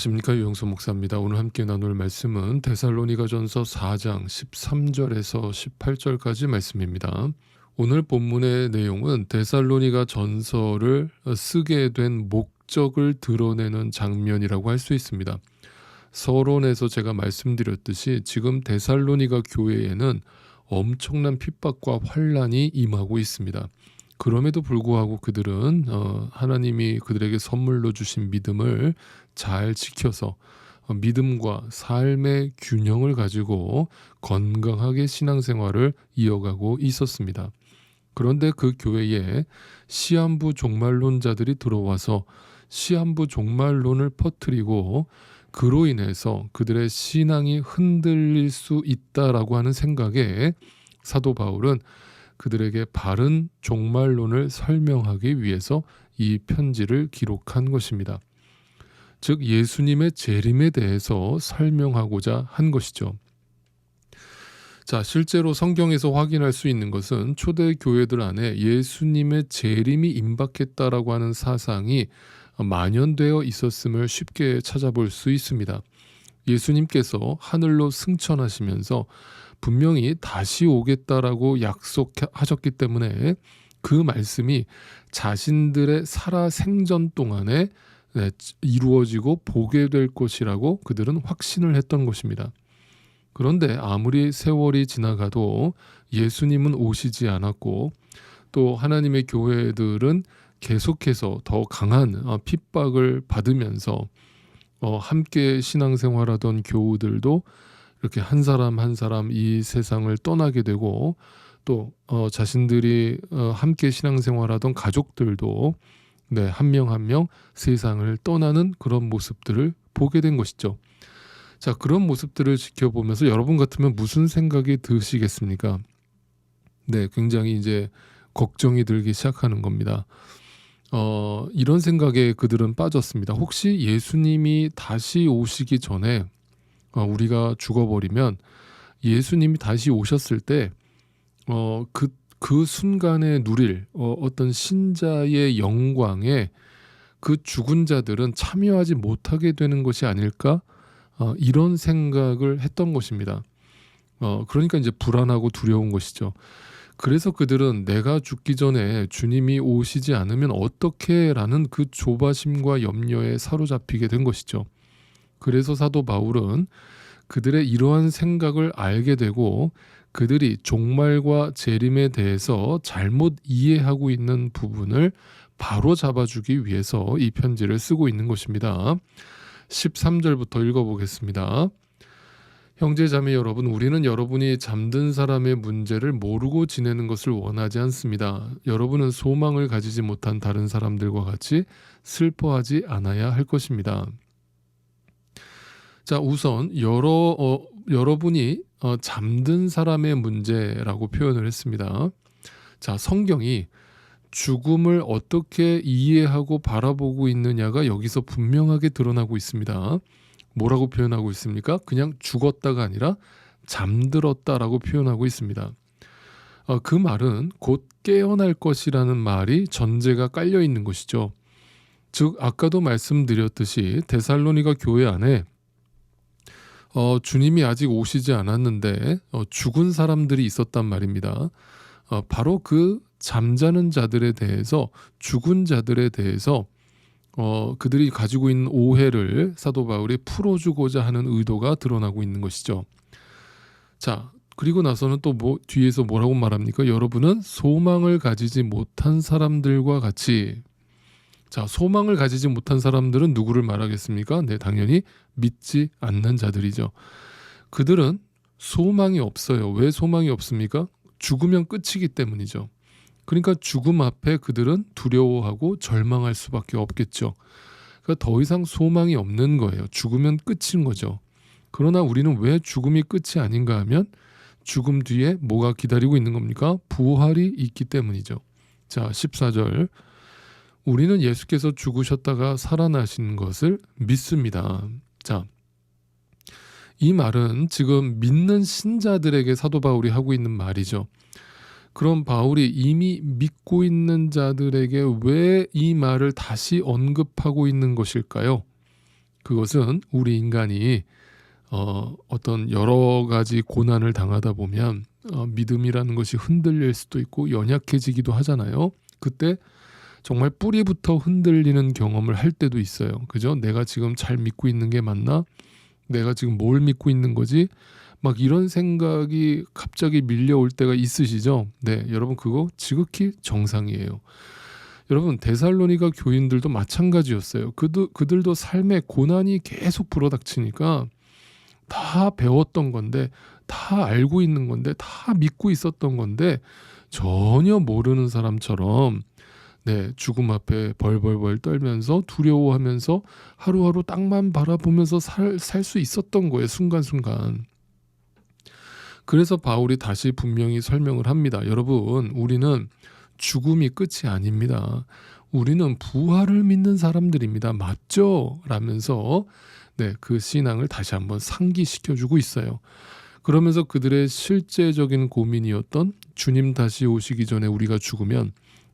안녕하십니까, 유영수 목사입니다. 오늘 함께 나눌 말씀은 데살로니가전서 4장 13절에서 18절까지 말씀입니다. 오늘 본문의 내용은 데살로니가 전서를 쓰게 된 목적을 드러내는 장면이라고 할 수 있습니다. 서론에서 제가 말씀드렸듯이 지금 데살로니가 교회에는 엄청난 핍박과 환란이 임하고 있습니다. 그럼에도 불구하고 그들은 하나님이 그들에게 선물로 주신 믿음을 잘 지켜서 믿음과 삶의 균형을 가지고 건강하게 신앙생활을 이어가고 있었습니다. 그런데 그 교회에 시한부 종말론자들이 들어와서 시한부 종말론을 퍼뜨리고 그로 인해서 그들의 신앙이 흔들릴 수 있다라고 하는 생각에 사도 바울은 그들에게 바른 종말론을 설명하기 위해서 이 편지를 기록한 것입니다. 즉 예수님의 재림에 대해서 설명하고자 한 것이죠. 자, 실제로 성경에서 확인할 수 있는 것은 초대 교회들 안에 예수님의 재림이 임박했다라고 하는 사상이 만연되어 있었음을 쉽게 찾아볼 수 있습니다. 예수님께서 하늘로 승천하시면서 분명히 다시 오겠다라고 약속하셨기 때문에 그 말씀이 자신들의 살아생전 동안에 이루어지고 보게 될 것이라고 그들은 확신을 했던 것입니다. 그런데 아무리 세월이 지나가도 예수님은 오시지 않았고 또 하나님의 교회들은 계속해서 더 강한 핍박을 받으면서 함께 신앙생활하던 교우들도 이렇게 한 사람 한 사람 이 세상을 떠나게 되고 또 자신들이 함께 신앙생활하던 가족들도 한 명 한 명 세상을 떠나는 그런 모습들을 보게 된 것이죠. 자, 그런 모습들을 지켜보면서 여러분 같으면 무슨 생각이 드시겠습니까? 굉장히 이제 걱정이 들기 시작하는 겁니다. 이런 생각에 그들은 빠졌습니다. 혹시 예수님이 다시 오시기 전에 우리가 죽어버리면 예수님이 다시 오셨을 때 그 순간에 누릴 어떤 신자의 영광에 그 죽은 자들은 참여하지 못하게 되는 것이 아닐까? 이런 생각을 했던 것입니다. 그러니까 이제 불안하고 두려운 것이죠. 그래서 그들은 내가 죽기 전에 주님이 오시지 않으면 어떻게 라는 그 조바심과 염려에 사로잡히게 된 것이죠. 그래서 사도 바울은 그들의 이러한 생각을 알게 되고 그들이 종말과 재림에 대해서 잘못 이해하고 있는 부분을 바로 잡아주기 위해서 이 편지를 쓰고 있는 것입니다. 13절부터 읽어보겠습니다. 형제자매 여러분, 우리는 여러분이 잠든 사람의 문제를 모르고 지내는 것을 원하지 않습니다. 여러분은 소망을 가지지 못한 다른 사람들과 같이 슬퍼하지 않아야 할 것입니다. 자, 우선 여러분이 잠든 사람의 문제라고 표현을 했습니다. 자, 성경이 죽음을 어떻게 이해하고 바라보고 있느냐가 여기서 분명하게 드러나고 있습니다. 뭐라고 표현하고 있습니까? 그냥 죽었다가 아니라 잠들었다라고 표현하고 있습니다. 그 말은 곧 깨어날 것이라는 말이 전제가 깔려 있는 것이죠. 즉 아까도 말씀드렸듯이 데살로니가 교회 안에 주님이 아직 오시지 않았는데 죽은 사람들이 있었단 말입니다. 바로 그 잠자는 자들에 대해서 죽은 자들에 대해서 그들이 가지고 있는 오해를 사도 바울이 풀어주고자 하는 의도가 드러나고 있는 것이죠. 자, 그리고 나서는 또 뒤에서 뭐라고 말합니까? 여러분은 소망을 가지지 못한 사람들과 같이. 자, 소망을 가지지 못한 사람들은 누구를 말하겠습니까? 당연히 믿지 않는 자들이죠. 그들은 소망이 없어요. 왜 소망이 없습니까? 죽으면 끝이기 때문이죠. 그러니까 죽음 앞에 그들은 두려워하고 절망할 수밖에 없겠죠. 그러니까 더 이상 소망이 없는 거예요. 죽으면 끝인 거죠. 그러나 우리는 왜 죽음이 끝이 아닌가 하면 죽음 뒤에 뭐가 기다리고 있는 겁니까? 부활이 있기 때문이죠. 자, 14절. 우리는 예수께서 죽으셨다가 살아나신 것을 믿습니다. 자, 이 말은 지금 믿는 신자들에게 사도 바울이 하고 있는 말이죠. 그럼 바울이 이미 믿고 있는 자들에게 왜 이 말을 다시 언급하고 있는 것일까요? 그것은 우리 인간이 어떤 여러 가지 고난을 당하다 보면 믿음이라는 것이 흔들릴 수도 있고 연약해지기도 하잖아요. 그때 정말 뿌리부터 흔들리는 경험을 할 때도 있어요. 그죠? 내가 지금 잘 믿고 있는 게 맞나? 내가 지금 뭘 믿고 있는 거지? 막 이런 생각이 갑자기 밀려올 때가 있으시죠? 네, 여러분 그거 지극히 정상이에요. 여러분 데살로니가 교인들도 마찬가지였어요. 그들도 삶에 고난이 계속 불어닥치니까 다 배웠던 건데, 다 알고 있는 건데, 다 믿고 있었던 건데 전혀 모르는 사람처럼 네, 죽음 앞에 벌벌벌 떨면서 두려워하면서 하루하루 땅만 바라보면서 살 수 있었던 거예요. 순간순간. 그래서 바울이 다시 분명히 설명을 합니다. 여러분, 우리는 죽음이 끝이 아닙니다. 우리는 부활을 믿는 사람들입니다. 맞죠? 라면서 네, 그 신앙을 다시 한번 상기시켜주고 있어요. 그러면서 그들의 실제적인 고민이었던 주님 다시 오시기 전에 우리가 죽으면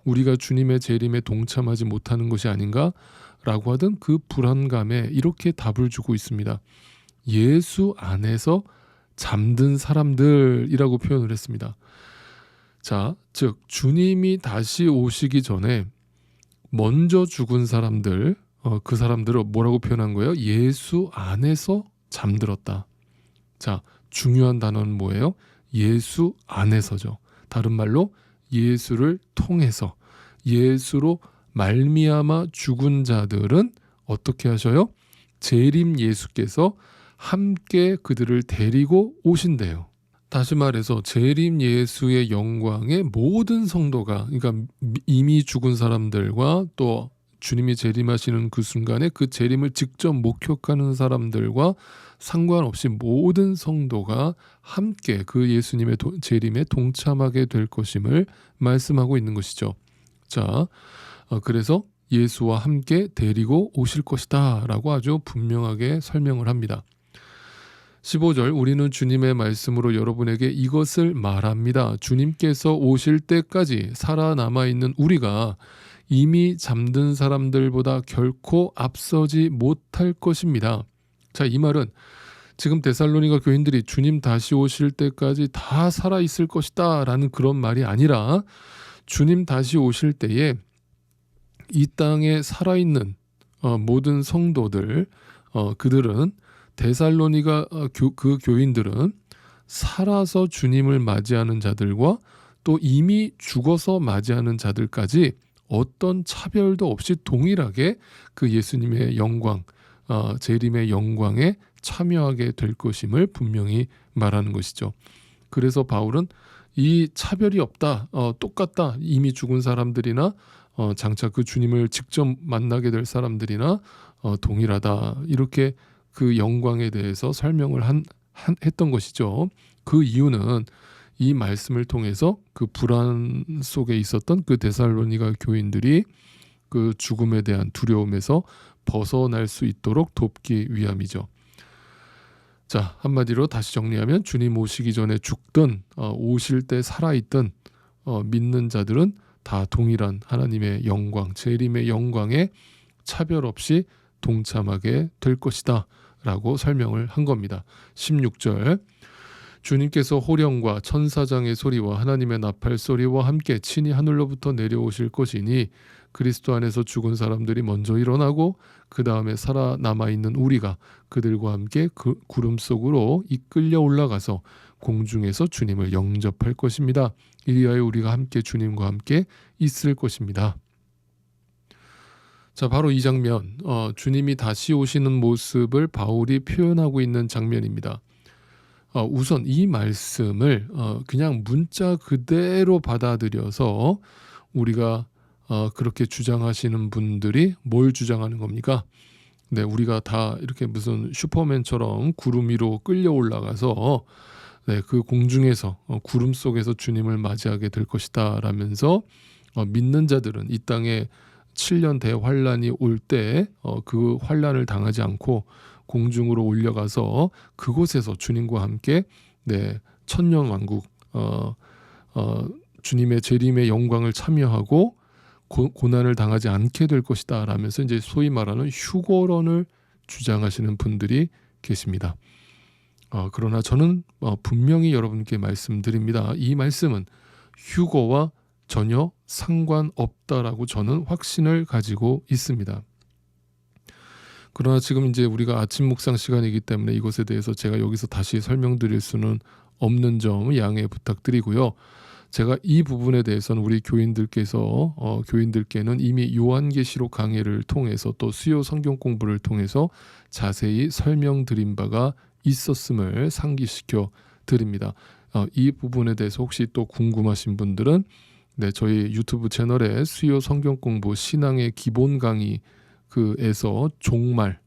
우리가 주님의 재림에 동참하지 못하는 것이 아닌가? 라고 하던 그 불안감에 이렇게 답을 주고 있습니다. 예수 안에서 잠든 사람들이라고 표현을 했습니다. 자, 즉 주님이 다시 오시기 전에 먼저 죽은 사람들, 그 사람들을 뭐라고 표현한 거예요? 예수 안에서 잠들었다. 자, 중요한 단어는 뭐예요? 예수 안에서죠. 다른 말로 예수를 통해서, 예수로 말미암아 죽은 자들은 어떻게 하셔요? 재림 예수께서 함께 그들을 데리고 오신대요. 다시 말해서 재림 예수의 영광에 모든 성도가, 그러니까 이미 죽은 사람들과 또 주님이 재림하시는 그 순간에 그 재림을 직접 목격하는 사람들과 상관없이 모든 성도가 함께 그 예수님의 재림에 동참하게 될 것임을 말씀하고 있는 것이죠. 자, 그래서 예수와 함께 데리고 오실 것이다 라고 아주 분명하게 설명을 합니다. 15절, 우리는 주님의 말씀으로 여러분에게 이것을 말합니다. 주님께서 오실 때까지 살아남아 있는 우리가 이미 잠든 사람들보다 결코 앞서지 못할 것입니다. 자, 이 말은 지금 데살로니가 교인들이 주님 다시 오실 때까지 다 살아있을 것이다 라는 그런 말이 아니라 주님 다시 오실 때에 이 땅에 살아있는 모든 성도들, 그들은 데살로니가 그 교인들은 살아서 주님을 맞이하는 자들과 또 이미 죽어서 맞이하는 자들까지 어떤 차별도 없이 동일하게 그 예수님의 영광, 재림의 영광에 참여하게 될 것임을 분명히 말하는 것이죠. 그래서 바울은 이 차별이 없다, 똑같다, 이미 죽은 사람들이나 장차 그 주님을 직접 만나게 될 사람들이나 동일하다, 이렇게 그 영광에 대해서 설명을 했던 것이죠. 그 이유는 이 말씀을 통해서 그 불안 속에 있었던 그 데살로니가 교인들이 그 죽음에 대한 두려움에서 벗어날 수 있도록 돕기 위함이죠. 자, 한마디로 다시 정리하면 주님 오시기 전에 죽든 오실 때 살아있든 믿는 자들은 다 동일한 하나님의 영광, 재림의 영광에 차별 없이 동참하게 될 것이다 라고 설명을 한 겁니다. 16절, 주님께서 호령과 천사장의 소리와 하나님의 나팔 소리와 함께 친히 하늘로부터 내려오실 것이니 그리스도 안에서 죽은 사람들이 먼저 일어나고 그 다음에 살아남아 있는 우리가 그들과 함께 그 구름 속으로 이끌려 올라가서 공중에서 주님을 영접할 것입니다. 이리하여 우리가 함께 주님과 함께 있을 것입니다. 자, 바로 이 장면, 주님이 다시 오시는 모습을 바울이 표현하고 있는 장면입니다. 우선 이 말씀을 그냥 문자 그대로 받아들여서 우리가 그렇게 주장하시는 분들이 뭘 주장하는 겁니까? 네, 우리가 다 이렇게 무슨 슈퍼맨처럼 구름 위로 끌려 올라가서 네, 그 공중에서 구름 속에서 주님을 맞이하게 될 것이다 라면서 믿는 자들은 이 땅에 7년 대환란이 올 때 그 환란을 당하지 않고 공중으로 올려가서 그곳에서 주님과 함께 네, 천년 왕국 주님의 재림의 영광을 참여하고 고난을 당하지 않게 될 것이다 라면서 이제 소위 말하는 휴거론을 주장하시는 분들이 계십니다. 그러나 저는 분명히 여러분께 말씀드립니다. 이 말씀은 휴거와 전혀 상관없다라고 저는 확신을 가지고 있습니다. 그러나 지금 이제 우리가 아침 묵상 시간이기 때문에 이것에 대해서 제가 여기서 다시 설명드릴 수는 없는 점 양해 부탁드리고요. 제가 이 부분에 대해서는 우리 교인들께는 이미 요한계시록 강해를 통해서 또 수요 성경 공부를 통해서 자세히 설명드린 바가 있었음을 상기시켜 드립니다. 이 부분에 대해서 혹시 또 궁금하신 분들은 저희 유튜브 채널에 수요 성경 공부 신앙의 기본 강의 그에서 종말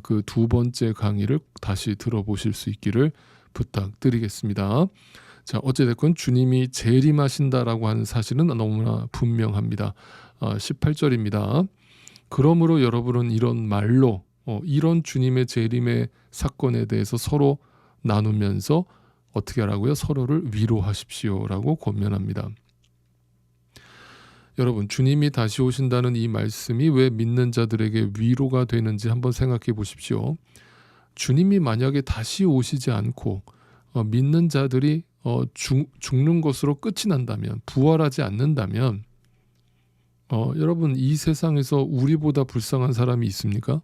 그 두 번째 강의를 다시 들어보실 수 있기를 부탁드리겠습니다. 자, 어찌됐건 주님이 재림하신다라고 하는 사실은 너무나 분명합니다. 18절입니다. 그러므로 여러분은 이런 말로 이런 주님의 재림의 사건에 대해서 서로 나누면서 어떻게 하라고요? 서로를 위로하십시오라고 권면합니다. 여러분, 주님이 다시 오신다는 이 말씀이 왜 믿는 자들에게 위로가 되는지 한번 생각해 보십시오. 주님이 만약에 다시 오시지 않고 믿는 자들이 죽는 것으로 끝이 난다면, 부활하지 않는다면 여러분, 이 세상에서 우리보다 불쌍한 사람이 있습니까?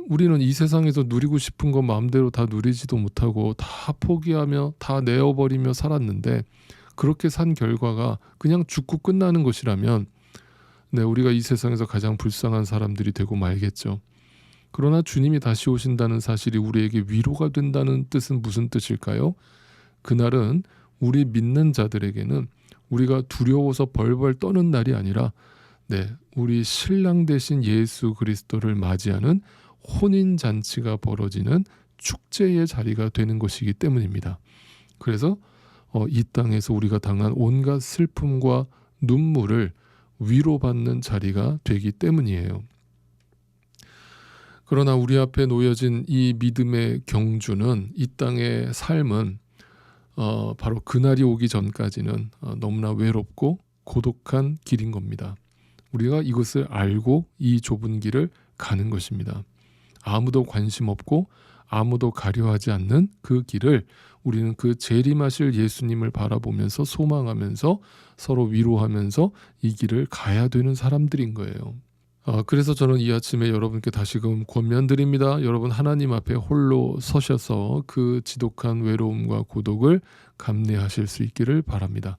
우리는 이 세상에서 누리고 싶은 거 마음대로 다 누리지도 못하고 다 포기하며 다 내어버리며 살았는데, 그렇게 산 결과가 그냥 죽고 끝나는 것이라면 우리가 이 세상에서 가장 불쌍한 사람들이 되고 말겠죠. 그러나 주님이 다시 오신다는 사실이 우리에게 위로가 된다는 뜻은 무슨 뜻일까요? 그날은 우리 믿는 자들에게는 우리가 두려워서 벌벌 떠는 날이 아니라 우리 신랑 되신 예수 그리스도를 맞이하는 혼인잔치가 벌어지는 축제의 자리가 되는 것이기 때문입니다. 그래서 이 땅에서 우리가 당한 온갖 슬픔과 눈물을 위로받는 자리가 되기 때문이에요. 그러나 우리 앞에 놓여진 이 믿음의 경주는, 이 땅의 삶은 바로 그날이 오기 전까지는 너무나 외롭고 고독한 길인 겁니다. 우리가 이것을 알고 이 좁은 길을 가는 것입니다. 아무도 관심 없고 아무도 가려하지 않는 그 길을 우리는 그 재림하실 예수님을 바라보면서 소망하면서 서로 위로하면서 이 길을 가야 되는 사람들인 거예요. 그래서 저는 이 아침에 여러분께 다시금 권면드립니다. 여러분, 하나님 앞에 홀로 서셔서 그 지독한 외로움과 고독을 감내하실 수 있기를 바랍니다.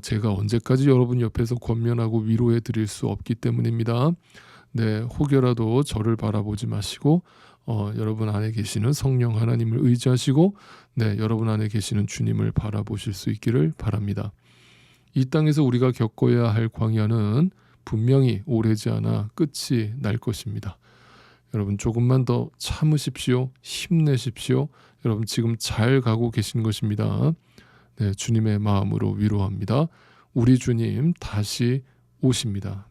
제가 언제까지 여러분 옆에서 권면하고 위로해 드릴 수 없기 때문입니다. 혹여라도 저를 바라보지 마시고 여러분 안에 계시는 성령 하나님을 의지하시고 여러분 안에 계시는 주님을 바라보실 수 있기를 바랍니다. 이 땅에서 우리가 겪어야 할 광야는 분명히 오래지 않아 끝이 날 것입니다. 여러분, 조금만 더 참으십시오. 힘내십시오. 여러분, 지금 잘 가고 계신 것입니다. 주님의 마음으로 위로합니다. 우리 주님 다시 오십니다.